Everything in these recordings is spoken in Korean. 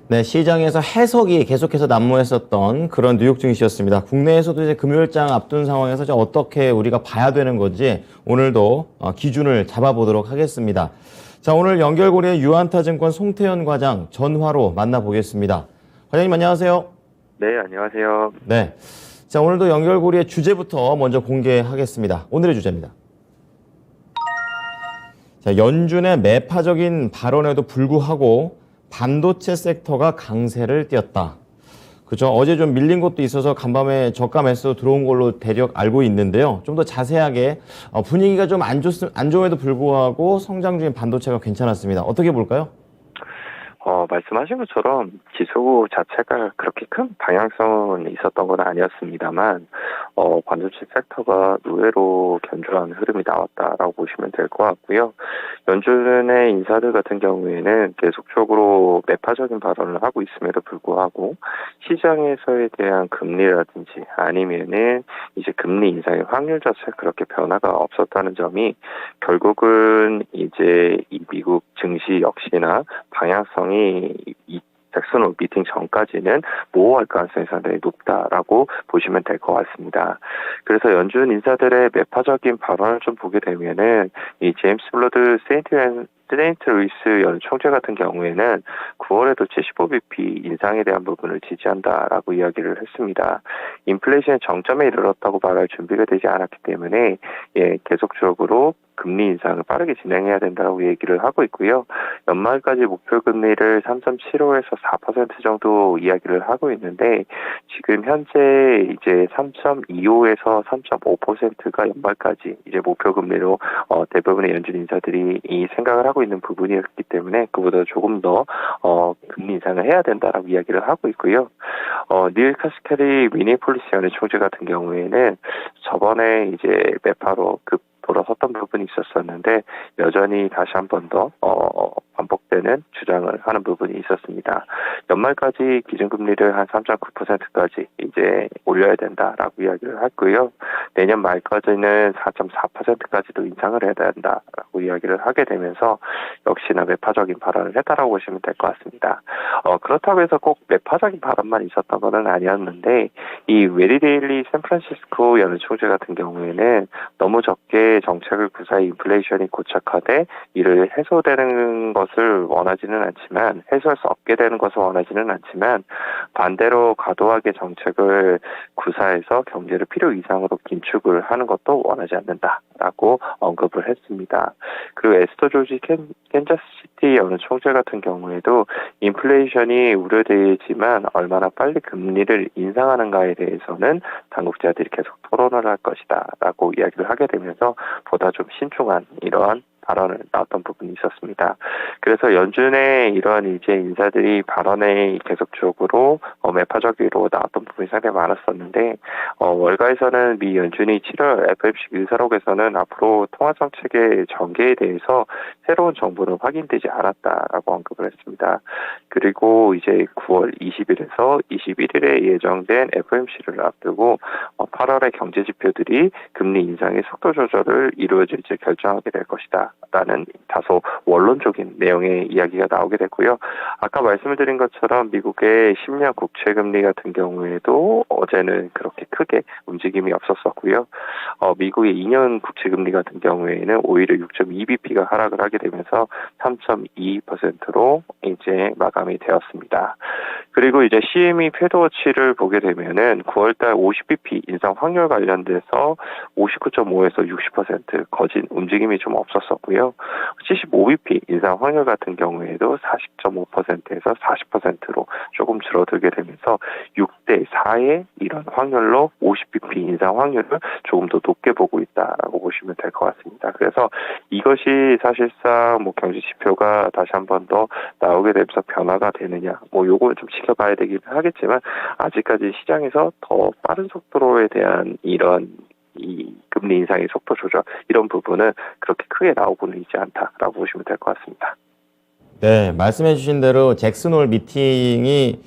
네, 시장에서 해석이 계속해서 난무했었던 그런 뉴욕 증시였습니다. 국내에서도 이제 금요일장 앞둔 상황에서 이제 어떻게 우리가 봐야 되는 건지 오늘도 기준을 잡아보도록 하겠습니다. 자, 오늘 연결고리의 유안타증권 송태현 과장 전화로 만나보겠습니다. 과장님 안녕하세요. 네, 안녕하세요. 네. 자, 오늘도 연결고리의 주제부터 먼저 공개하겠습니다. 오늘의 주제입니다. 자, 연준의 매파적인 발언에도 불구하고 반도체 섹터가 강세를 띄었다. 그죠? 어제 좀 밀린 것도 있어서 간밤에 저가 매수 들어온 걸로 대략 알고 있는데요. 좀 더 자세하게 분위기가 좀 안 좋음에도 불구하고 성장 중인 반도체가 괜찮았습니다. 어떻게 볼까요? 말씀하신 것처럼 지수 자체가 그렇게 큰 방향성은 있었던 건 아니었습니다만, 반도체 섹터가 의외로 견조한 흐름이 나왔다라고 보시면 될 것 같고요. 연준의 인사들 같은 경우에는 계속적으로 매파적인 발언을 하고 있음에도 불구하고 시장에서에 대한 금리라든지 아니면은 이제 금리 인상의 확률 자체가 그렇게 변화가 없었다는 점이 결국은 이제 이 미국 증시 역시나 방향성이 이 잭슨 미팅 전까지는 모호할 가능성이 상당히 높다라고 보시면 될 것 같습니다. 그래서 연준 인사들의 매파적인 발언을 좀 보게 되면은 이 제임스 블러드 세인트 루이스 연 총재 같은 경우에는 9월에도 75bp 인상에 대한 부분을 지지한다라고 이야기를 했습니다. 인플레이션의 정점에 이르렀다고 말할 준비가 되지 않았기 때문에 계속적으로 금리 인상을 빠르게 진행해야 된다고 얘기를 하고 있고요. 연말까지 목표 금리를 3.75에서 4% 정도 이야기를 하고 있는데 지금 현재 이제 3.25에서 3.5%가 연말까지 이제 목표 금리로 대부분의 연준 인사들이 이 생각을 하고 있는 부분이었기 때문에 그보다 조금 더 금리 인상을 해야 된다라고 이야기를 하고 있고요. 닐 카스케리 미니폴리스 연의 총재 같은 경우에는 저번에 이제 매파로 돌아섰던 부분이 있었었는데 여전히 다시 한 번 더 반복되는 주장을 하는 부분이 있었습니다. 연말까지 기준금리를 한 3.9%까지 이제 올려야 된다라고 이야기를 했고요. 내년 말까지는 4.4%까지도 인상을 해야 된다라고 이야기를 하게 되면서 역시나 매파적인 발언을 했다라고 보시면 될 것 같습니다. 그렇다고 해서 꼭 매파적인 발언만 있었던 것은 아니었는데 이 웨리 데일리 샌프란시스코 연은 총재 같은 경우에는 너무 적게 정책을 구사해 인플레이션이 고착화돼 이를 해소되는 것을 원하지는 않지만 해소할 수 없게 되는 것을 원하지는 않지만 반대로 과도하게 정책을 구사해서 경제를 필요 이상으로 긴축을 하는 것도 원하지 않는다라고 언급을 했습니다. 그리고 에스터 조지 캔자스시티 어느 총재 같은 경우에도 인플레이션이 우려되지만 얼마나 빨리 금리를 인상하는가에 대해서는 당국자들이 계속 토론을 할 것이다 라고 이야기를 하게 되면서 보다 좀 신중한 이러한 발언을 나왔던 부분이 있었습니다. 그래서 연준의 이러한 이제 인사들이 발언에 계속적으로 매파적으로 나왔던 부분이 상당히 많았었는데 월가에서는 미 연준이 7월 FOMC 의사록에서는 앞으로 통화정책의 전개에 대해서 새로운 정보는 확인되지 않았다라고 언급을 했습니다. 그리고 이제 9월 20일에서 21일에 예정된 FOMC를 앞두고 8월의 경제 지표들이 금리 인상의 속도 조절을 이루어질지 결정하게 될 것이다. 라는 다소 원론적인 내용의 이야기가 나오게 됐고요. 아까 말씀을 드린 것처럼 미국의 10년 국채 금리 같은 경우에도 어제는 그렇게 크게 움직임이 없었었고요. 미국의 2년 국채 금리 같은 경우에는 오히려 6.2bp가 하락을 하게 되면서 3.2%로 이제 마감이 되었습니다. 그리고 이제 CME 패드워치를 보게 되면은 9월달 50bp 인상 확률 관련돼서 59.5에서 60% 거진 움직임이 좀 없었었고요. 75bp 인상 확률 같은 경우에도 40.5%에서 40%로 조금 줄어들게 되면서 6대 4의 이런 확률로 50bp 인상 확률을 조금 더 높게 보고 있다라고 보시면 될 것 같습니다. 그래서 이것이 사실상 뭐 경제 지표가 다시 한 번 더 나오게 되면서 변화가 되느냐, 뭐 요걸 좀 지켜봐야 되긴 하겠지만 아직까지 시장에서 더 빠른 속도로에 대한 이런 이 금리 인상의 속도 조절 이런 부분은 그렇게 크게 나오고는 있지 않다라고 보시면 될 것 같습니다. 네, 말씀해 주신 대로 잭슨 홀 미팅이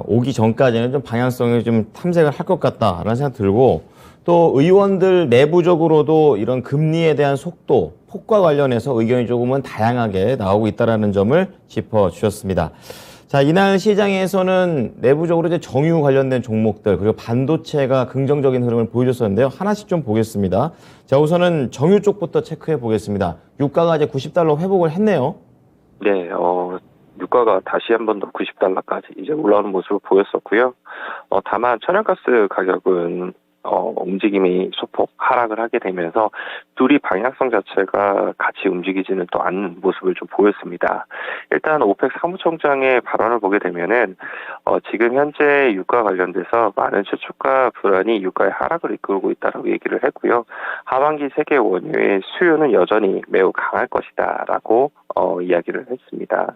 오기 전까지는 좀 방향성을 좀 탐색을 할 것 같다라는 생각 들고 또 의원들 내부적으로도 이런 금리에 대한 속도, 폭과 관련해서 의견이 조금은 다양하게 나오고 있다는 점을 짚어주셨습니다. 자, 이날 시장에서는 내부적으로 이제 정유 관련된 종목들 그리고 반도체가 긍정적인 흐름을 보여줬었는데요. 하나씩 좀 보겠습니다. 자, 우선은 정유 쪽부터 체크해 보겠습니다. 유가가 이제 90달러 회복을 했네요. 네, 유가가 다시 한 번 더 90달러까지 이제 올라오는 모습을 보였었고요. 다만 천연가스 가격은 움직임이 소폭 하락을 하게 되면서 둘이 방향성 자체가 같이 움직이지는 또 않는 모습을 좀 보였습니다. 일단 오펙 사무총장의 발언을 보게 되면은 지금 현재 유가 관련돼서 많은 추측과 불안이 유가의 하락을 이끌고 있다라고 얘기를 했고요. 하반기 세계 원유의 수요는 여전히 매우 강할 것이다라고 이야기를 했습니다.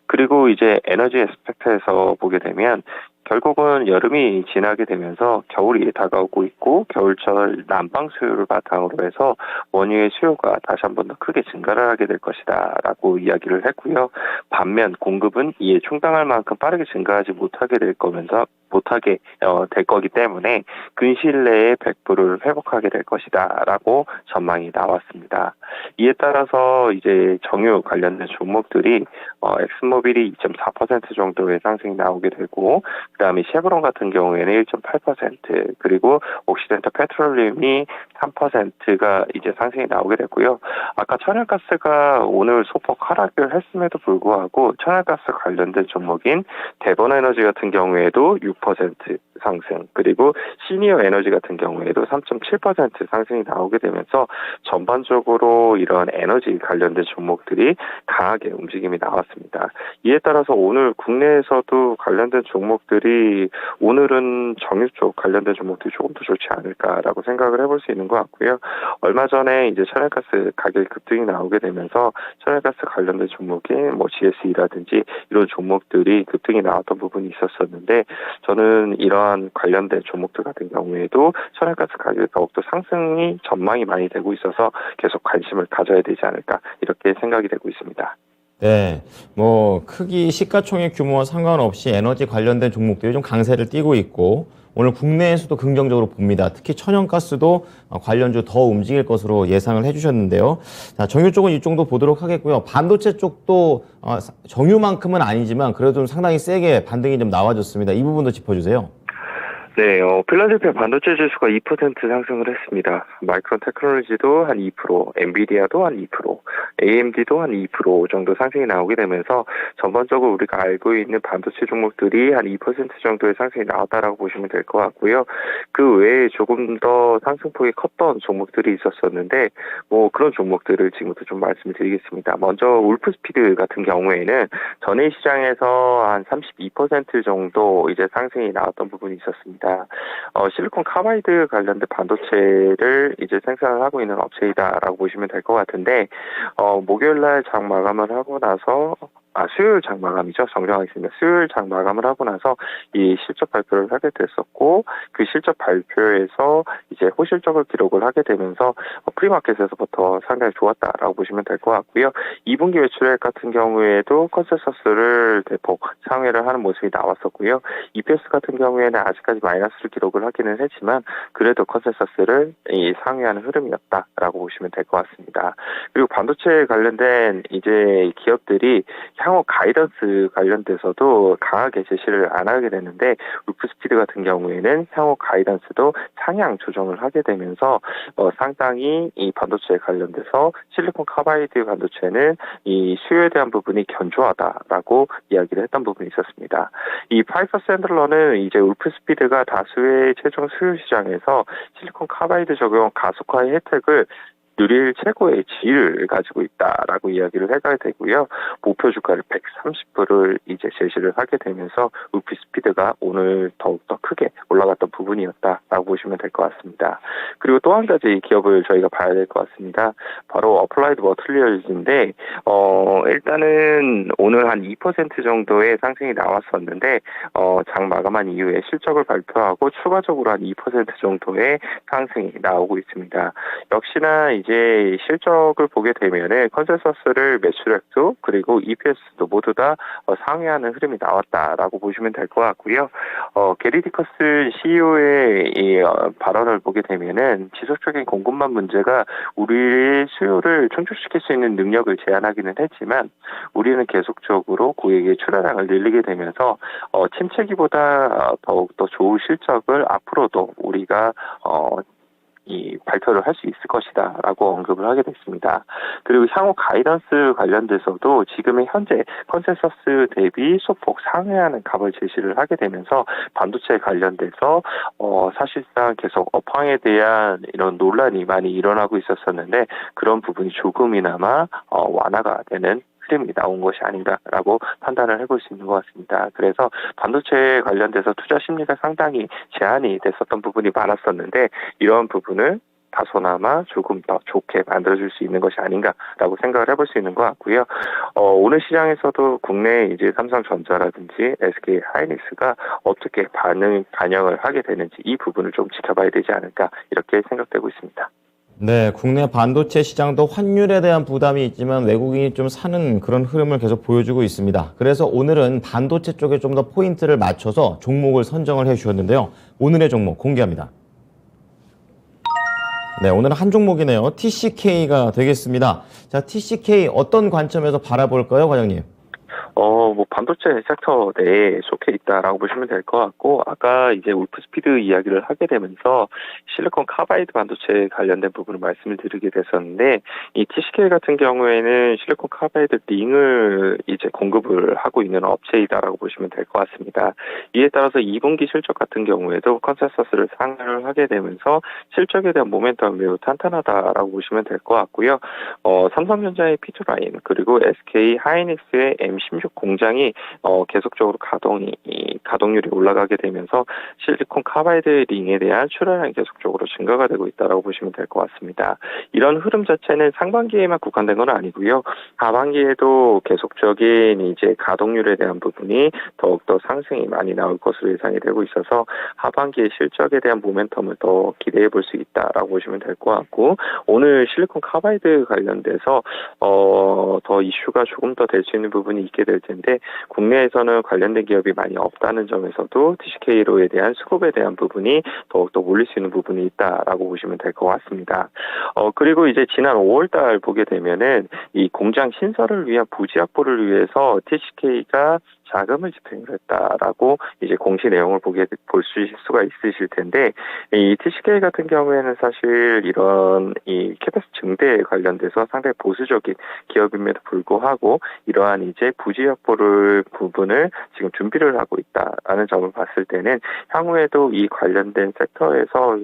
그리고 이제 에너지 에스펙트에서 보게 되면 결국은 여름이 지나게 되면서 겨울이 다가오고 있고 겨울철 난방 수요를 바탕으로 해서 원유의 수요가 다시 한 번 더 크게 증가를 하게 될 것이다라고 이야기를 했고요. 반면 공급은 이에 충당할 만큼 빠르게 증가하지 못하게 될 거기 때문에 근시일 내에 100%를 회복하게 될 것이다라고 전망이 나왔습니다. 이에 따라서 이제 정유 관련된 종목들이 엑슨모빌이 2.4% 정도의 상승이 나오게 되고 그다음에 쉐브론 같은 경우에는 1.8% 그리고 옥시덴탈 페트롤리움이 3%가 이제 상승이 나오게 됐고요. 아까 천연가스가 오늘 소폭 하락을 했음에도 불구하고 천연가스 관련된 종목인 대번에너지 같은 경우에도 6% 상승 그리고 시니어 에너지 같은 경우에도 3.7% 상승이 나오게 되면서 전반적으로 이런 에너지 관련된 종목들이 강하게 움직임이 나왔습니다. 이에 따라서 오늘 국내에서도 관련된 종목들이 오늘은 정유 쪽 관련된 종목들이 조금 더 좋지 않을까라고 생각을 해볼 수 있는 것 같고요. 얼마 전에 이제 천연가스 가격 급등이 나오게 되면서 천연가스 관련된 종목인 GSE라든지 이런 종목들이 급등이 나왔던 부분이 있었었는데 저는 이러한 관련된 종목들 같은 경우에도 천연가스 가격이 더욱더 상승이 전망이 많이 되고 있어서 계속 관심을 가져야 되지 않을까 이렇게 생각이 되고 있습니다. 네, 뭐 크기, 시가총액 규모와 상관없이 에너지 관련된 종목들이 좀 강세를 띠고 있고 오늘 국내에서도 긍정적으로 봅니다. 특히 천연가스도 관련주 더 움직일 것으로 예상을 해주셨는데요. 자, 정유 쪽은 이 정도 보도록 하겠고요. 반도체 쪽도 정유만큼은 아니지만 그래도 좀 상당히 세게 반등이 좀 나와줬습니다. 이 부분도 짚어주세요. 네, 필라델피아 반도체 지수가 2% 상승을 했습니다. 마이크론 테크놀로지도 한 2%, 엔비디아도 한 2%, AMD도 한 2% 정도 상승이 나오게 되면서 전반적으로 우리가 알고 있는 반도체 종목들이 한 2% 정도의 상승이 나왔다라고 보시면 될 것 같고요. 그 외에 조금 더 상승폭이 컸던 종목들이 있었었는데 그런 종목들을 지금부터 좀 말씀을 드리겠습니다. 먼저 울프스피드 같은 경우에는 전일 시장에서 한 32% 정도 이제 상승이 나왔던 부분이 있었습니다. 실리콘 카바이드 관련된 반도체를 이제 생산을 하고 있는 업체이다라고 보시면 될 것 같은데 목요일날 장 마감을 하고 나서 수요일 장 마감이죠. 정정하겠습니다. 수요일 장 마감을 하고 나서 이 실적 발표를 하게 됐었고 그 실적 발표에서 이제 호실적을 기록을 하게 되면서 프리마켓에서부터 상당히 좋았다라고 보시면 될 것 같고요. 2분기 매출액 같은 경우에도 컨센서스를 대폭 상회를 하는 모습이 나왔었고요. EPS 같은 경우에는 아직까지 마이너스를 기록을 하기는 했지만 그래도 컨센서스를 상회하는 흐름이었다라고 보시면 될 것 같습니다. 그리고 반도체 관련된 이제 기업들이 향후 가이던스 관련돼서도 강하게 제시를 안 하게 되는데 울프스피드 같은 경우에는 향후 가이던스도 상향 조정을 하게 되면서 상당히 이 반도체에 관련돼서 실리콘 카바이드 반도체는 이 수요에 대한 부분이 견조하다라고 이야기를 했던 부분이 있었습니다. 이 파이퍼 샌들러는 이제 울프스피드가 다수의 최종 수요 시장에서 실리콘 카바이드 적용 가속화의 혜택을 누릴 최고의 지위를 가지고 있다라고 이야기를 해가야 되고요. 목표 주가를 130불을 이제 제시를 하게 되면서 울프스피드가 오늘 더욱더 크게 올라갔던 부분이었다라고 보시면 될 것 같습니다. 그리고 또 한 가지 기업을 저희가 봐야 될 것 같습니다. 바로 어플라이드 머티리얼즈인데 일단은 오늘 한 2% 정도의 상승이 나왔었는데 장 마감한 이후에 실적을 발표하고 추가적으로 한 2% 정도의 상승이 나오고 있습니다. 역시나 이제 이제 실적을 보게 되면은 컨센서스를 매출액도 그리고 EPS도 모두 다 상회하는 흐름이 나왔다라고 보시면 될 것 같고요. 게리 디커스 CEO의 이 발언을 보게 되면은 지속적인 공급망 문제가 우리의 수요를 충족시킬 수 있는 능력을 제한하기는 했지만 우리는 계속적으로 고객의 출하량을 늘리게 되면서 침체기보다 더욱더 좋은 실적을 앞으로도 우리가 이 발표를 할 수 있을 것이다라고 언급을 하게 됐습니다. 그리고 향후 가이던스 관련돼서도 지금의 현재 컨센서스 대비 소폭 상회하는 값을 제시를 하게 되면서 반도체 관련돼서 사실상 계속 업황에 대한 이런 논란이 많이 일어나고 있었었는데 그런 부분이 조금이나마 완화가 되는 흐름이 나온 것이 아닌가라고 판단을 해볼 수 있는 것 같습니다. 그래서 반도체 관련돼서 투자 심리가 상당히 제한이 됐었던 부분이 많았었는데 이런 부분을 다소나마 조금 더 좋게 만들어줄 수 있는 것이 아닌가라고 생각을 해볼 수 있는 것 같고요. 오늘 시장에서도 국내 이제 삼성전자라든지 SK 하이닉스가 어떻게 반영을 하게 되는지 이 부분을 좀 지켜봐야 되지 않을까 이렇게 생각되고 있습니다. 네, 국내 반도체 시장도 환율에 대한 부담이 있지만 외국인이 좀 사는 그런 흐름을 계속 보여주고 있습니다. 그래서 오늘은 반도체 쪽에 좀 더 포인트를 맞춰서 종목을 선정을 해주셨는데요. 오늘의 종목 공개합니다. 네, 오늘은 한 종목이네요. TCK가 되겠습니다. 자, TCK 어떤 관점에서 바라볼까요, 과장님? 반도체 섹터 내에 속해 있다라고 보시면 될 것 같고, 아까 이제 울프스피드 이야기를 하게 되면서 실리콘 카바이드 반도체 관련된 부분을 말씀을 드리게 됐었는데, 이 TCK 같은 경우에는 실리콘 카바이드 링을 이제 공급을 하고 있는 업체이다라고 보시면 될 것 같습니다. 이에 따라서 2분기 실적 같은 경우에도 컨센서스를 상회를 하게 되면서 실적에 대한 모멘텀이 매우 탄탄하다라고 보시면 될 것 같고요. 삼성전자의 P2 라인, 그리고 SK 하이닉스의 M16 공장이 계속적으로 가동률이 올라가게 되면서 실리콘 카바이드 링에 대한 출하량이 계속적으로 증가가 되고 있다고 보시면 될 것 같습니다. 이런 흐름 자체는 상반기에만 국한된 건 아니고요. 하반기에도 계속적인 이제 가동률에 대한 부분이 더욱더 상승이 많이 나올 것으로 예상이 되고 있어서 하반기의 실적에 대한 모멘텀을 더 기대해 볼 수 있다라고 보시면 될 것 같고, 오늘 실리콘 카바이드 관련돼서 더 이슈가 조금 더 될 수 있는 부분이 있게 될 텐데, 국내에서는 관련된 기업이 많이 없다는 점에서도 TCK로에 대한 수급에 대한 부분이 더욱더 몰릴 수 있는 부분이 있다라고 보시면 될 것 같습니다. 그리고 이제 지난 5월달 보게 되면은 이 공장 신설을 위한 부지 확보를 위해서 TCK가 자금을 집행을 했다라고 이제 공시 내용을 볼 수가 있으실 텐데, 이 TCK 같은 경우에는 사실 이런 이 캐패스 증대에 관련돼서 상당히 보수적인 기업임에도 불구하고 이러한 이제 부지 확보를 부분을 지금 준비를 하고 있다라는 점을 봤을 때는 향후에도 이 관련된 섹터에서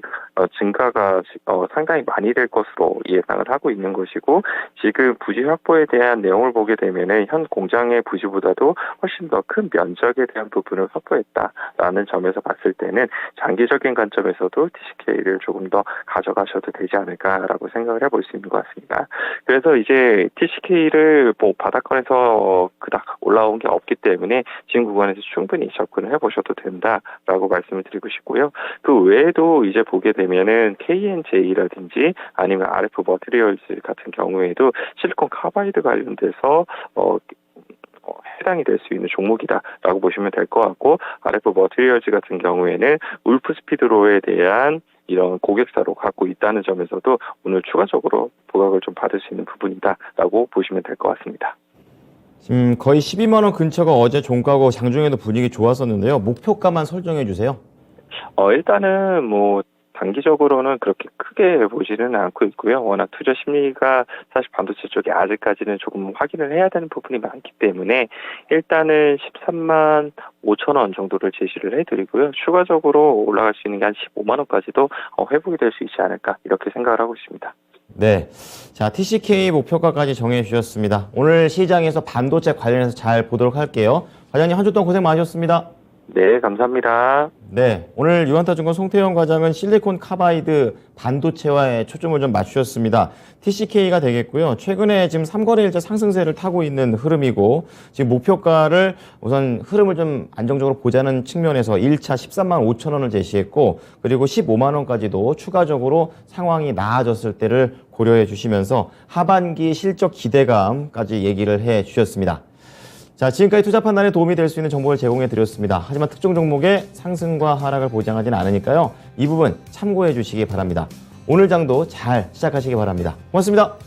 증가가 상당히 많이 될 것으로 예상을 하고 있는 것이고, 지금 부지 확보에 대한 내용을 보게 되면은 현 공장의 부지보다도 훨씬 더 큰 면적에 대한 부분을 확보했다라는 점에서 봤을 때는 장기적인 관점에서도 TCK를 조금 더 가져가셔도 되지 않을까라고 생각을 해볼 수 있는 것 같습니다. 그래서 이제 TCK를 바닥권에서 그닥 올라온 게 없기 때문에 지금 구간에서 충분히 접근을 해보셔도 된다라고 말씀을 드리고 싶고요. 그 외에도 이제 보게 되면은 KNJ라든지 아니면 RF 머티리얼즈 같은 경우에도 실리콘 카바이드 관련돼서 해당이 될 수 있는 종목이다라고 보시면 될 것 같고, RF 머티리얼즈 같은 경우에는 울프스피드로에 대한 이런 고객사로 갖고 있다는 점에서도 오늘 추가적으로 부각을 좀 받을 수 있는 부분이다라고 보시면 될 것 같습니다. 거의 12만 원 근처가 어제 종가고 장중에도 분위기 좋았었는데요. 목표가만 설정해 주세요. 일단은 단기적으로는 그렇게 크게 보지는 않고 있고요. 워낙 투자 심리가 사실 반도체 쪽에 아직까지는 조금 확인을 해야 되는 부분이 많기 때문에 일단은 13만 5천 원 정도를 제시를 해드리고요. 추가적으로 올라갈 수 있는 게 한 15만 원까지도 회복이 될 수 있지 않을까 이렇게 생각을 하고 있습니다. 네. 자, TCK 목표가까지 정해 주셨습니다. 오늘 시장에서 반도체 관련해서 잘 보도록 할게요. 과장님 한 주 동안 고생 많으셨습니다. 네, 감사합니다. 네, 오늘 유한타증권 송태영 과장은 실리콘 카바이드 반도체와의 초점을 좀 맞추셨습니다. TCK가 되겠고요. 최근에 지금 3거래일자 상승세를 타고 있는 흐름이고 지금 목표가를 우선 흐름을 좀 안정적으로 보자는 측면에서 1차 13만 5천 원을 제시했고 그리고 15만 원까지도 추가적으로 상황이 나아졌을 때를 고려해 주시면서 하반기 실적 기대감까지 얘기를 해 주셨습니다. 자, 지금까지 투자 판단에 도움이 될 수 있는 정보를 제공해 드렸습니다. 하지만 특정 종목의 상승과 하락을 보장하지는 않으니까요. 이 부분 참고해 주시기 바랍니다. 오늘 장도 잘 시작하시기 바랍니다. 고맙습니다.